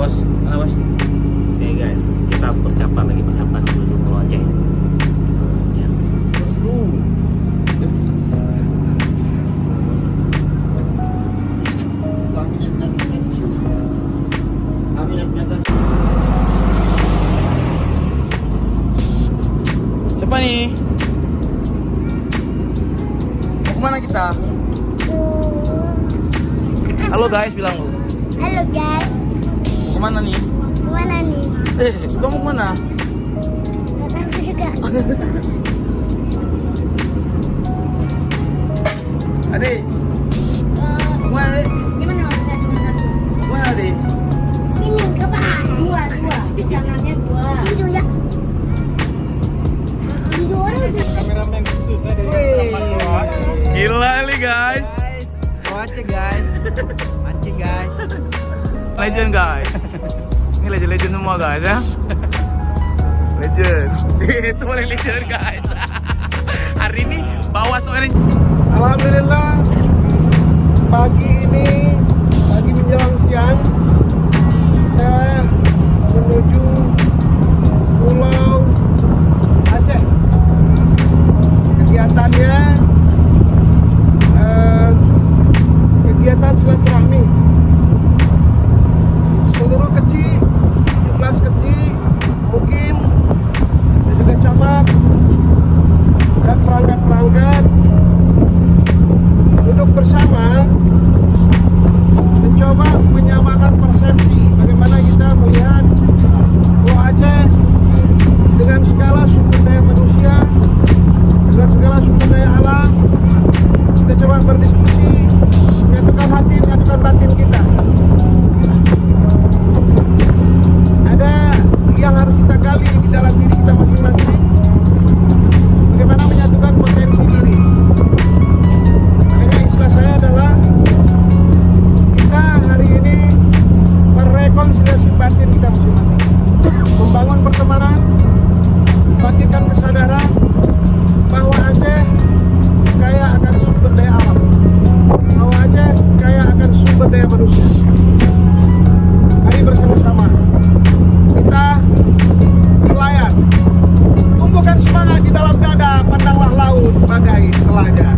bos. Mana bos? Oke guys, kita persiapan menuju Pulau Aceh. Ya. Let's go. Siapa nih? Mau kemana kita? Halo guys, bilang lu. Halo guys, Mau kemana nih? kemana nih? Kamu mau kemana? Gak tahu juga. Adik, kemana adik? Gimana maksudnya cuma satu? Kemana adik? Sini ke bawah. Dua. Sananya dua. Tujuh ya. Tujuh orang. Kameramen khusus dari Gila nih guys. Pulau Aceh guys. Mancing guys. Legend guys. Ini legend semua guys ya. Legend. Itu paling legend guys. Hari ini bawa soalnya. Alhamdulillah pagi menjelang siang kita menuju Pulau Aceh. Kegiatannya kegiatan silaturahmi seluruh kecil, 17 kecil, mukim dan juga camat dan perangkat-perangkat duduk bersama mencoba menyamakan persepsi bagaimana kita melihat Pulau Aceh dengan segala sumber daya manusia, dengan segala sumber daya alam. Kita coba berdiskusi, menyatukan hati, menyatukan batin kita. Ada yang harus kita gali di dalam diri kita masing-masing, bagaimana menyatukan potensi diri. Makanya istilah saya adalah kita hari ini merekonsiliasi batin kita masing-masing, membangun pertemanan, membangkitkan kesadaran bahwa Aceh kaya akan sumber daya alam, bahwa Aceh kaya akan sumber daya manusia. Mari bersama-sama kita berlayar, tumbuhkan semangat di dalam dada, pandanglah laut bagai telaga.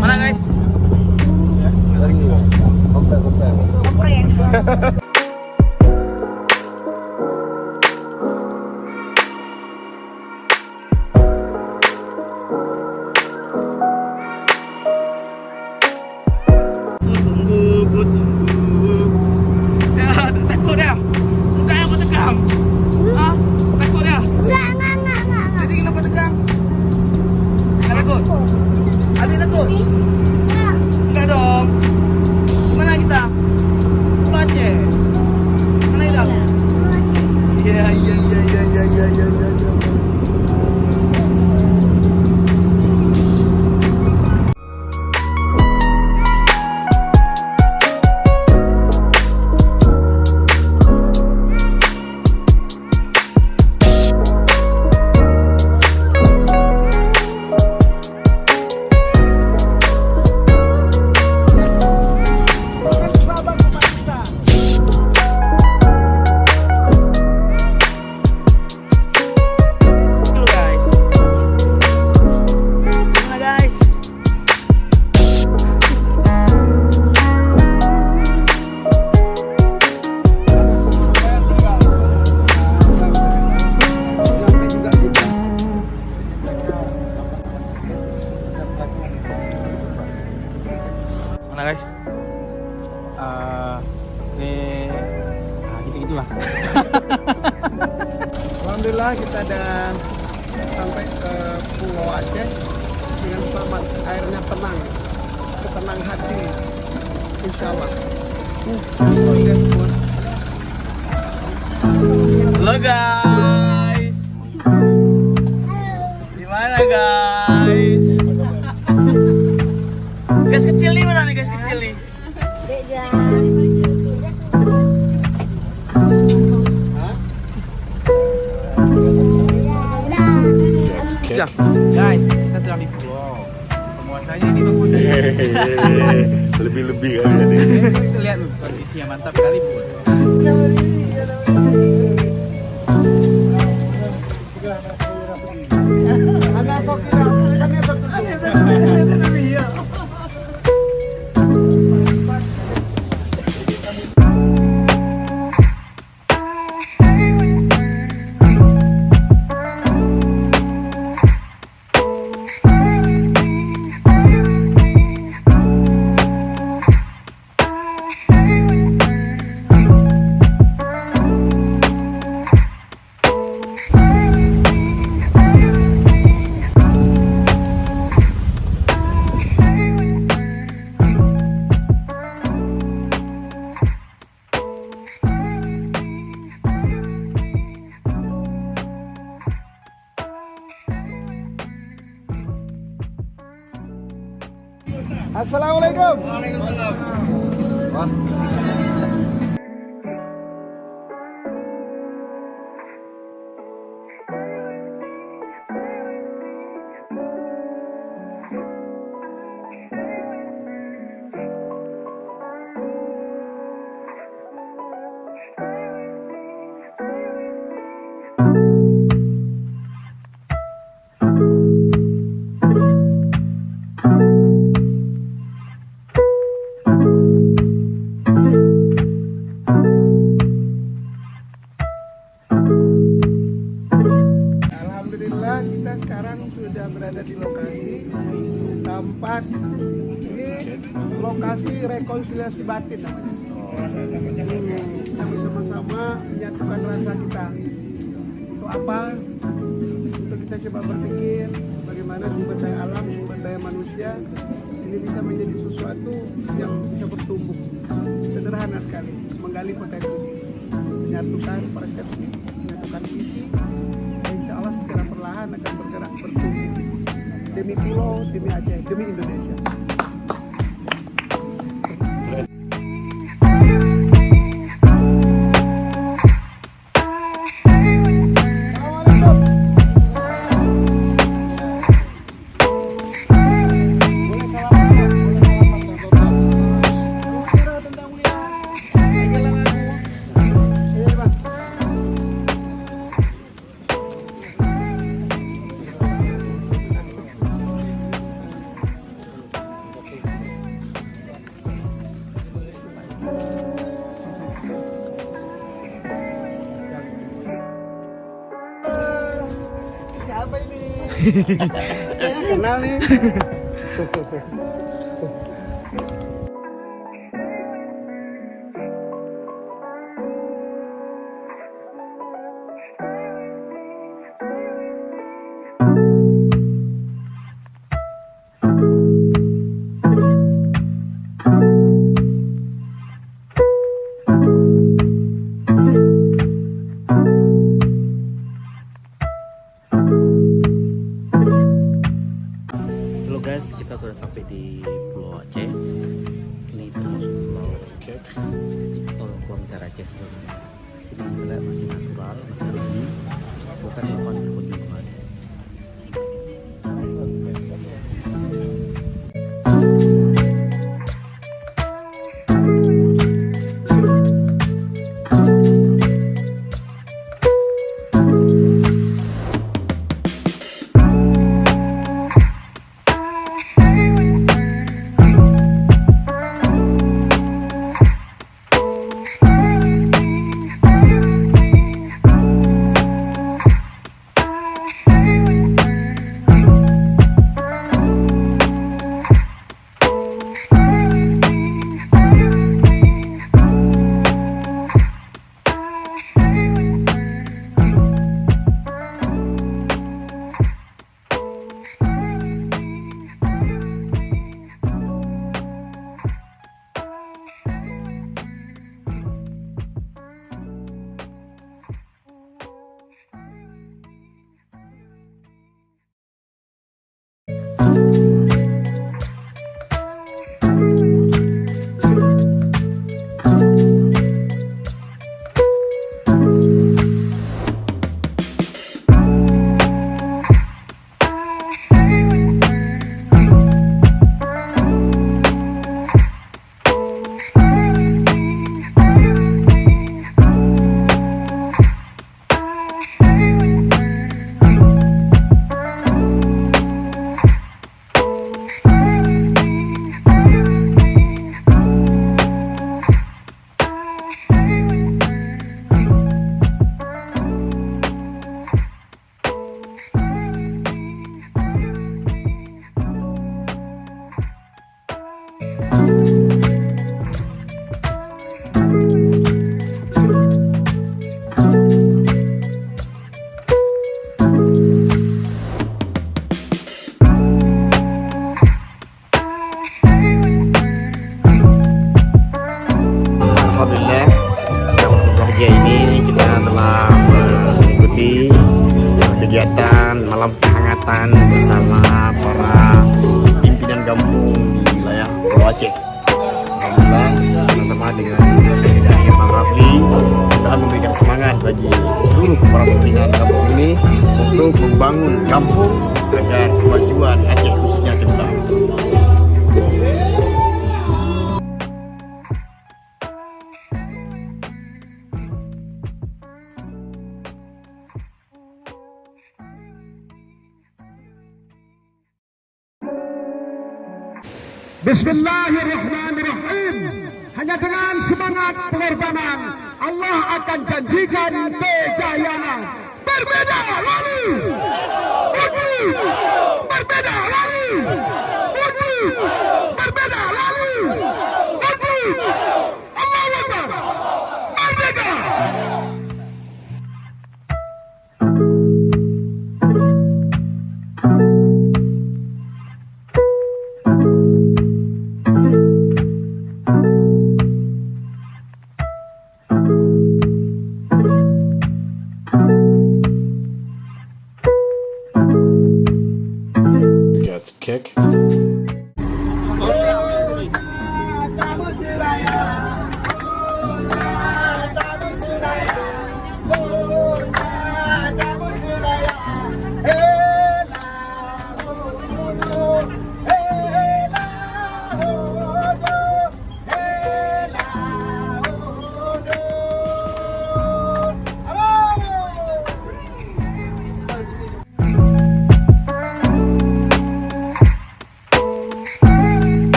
Mana guys? Ku tunggu. Ya, takut ya? Muka yang kau tegang? Hah? Takut ya? Enggak. Jadi kenapa tegang? Nggak takut? Adik takut? Enggak dong. Gimana kita? Pulau Aceh. Mana kita? Iya. Dulu guys. Gimana guys? Mana guys? Gitu-gitulah. Alhamdulillah kita ada sampai ke Pulau Aceh dengan selamat, airnya tenang, setenang hati, insya Allah. Lihat semua. Halo guys. Gimana guys? Guys kecil nih, mana nih guys kecil nih? Beda. Hah? Beda. 3. Guys, kita sedang di pulau. Penguasanya ini Bang Budi. Lebih-lebih kali ya nih. Kita lihat loh, kondisinya mantap kali Bu. Assalamualaikum. Alhamdulillah kita sekarang sudah berada di lokasi tempat ini lokasi rekonsiliasi batin namanya. Kita bersama-sama menyatukan rasa kita. Untuk apa? Untuk kita coba berpikir bagaimana sumber daya alam, sumber daya manusia ini bisa menjadi sesuatu yang bisa bertumbuh. Sederhana sekali, menggali potensi, menyatukan persepsi, menyatukan visi. Insya Allah secara perlahan akan bergerak bertumbuh demi pulau, demi Aceh, demi Indonesia. Siapa ini? Kayaknya kenal nih. Halo guys, kita sudah sampai di Pulau Aceh. Ini termasuk Pulau Aceh. Tol Kuantar Aceh sebenarnya. Sini kita lihat masih natural, masih ready. Silakan melakukan kunjungan. kegiatan malam kehangatan bersama para pimpinan kampung di wilayah Pulau Aceh. Alhamdulillah sama-sama dengan saya dan Bang Rafli sudah memberikan semangat bagi seluruh para pimpinan kampung ini untuk membangun kampung agar kemajuan Aceh khususnya Aceh Besar. Bismillahirrahmanirrahim. Hanya dengan semangat pengorbanan Allah akan janjikan kejayaan. Berbeda lalu uji, berbeda lalu uji, berbeda lalu uji. Allahu Akbar. Merdeka. Gets kick.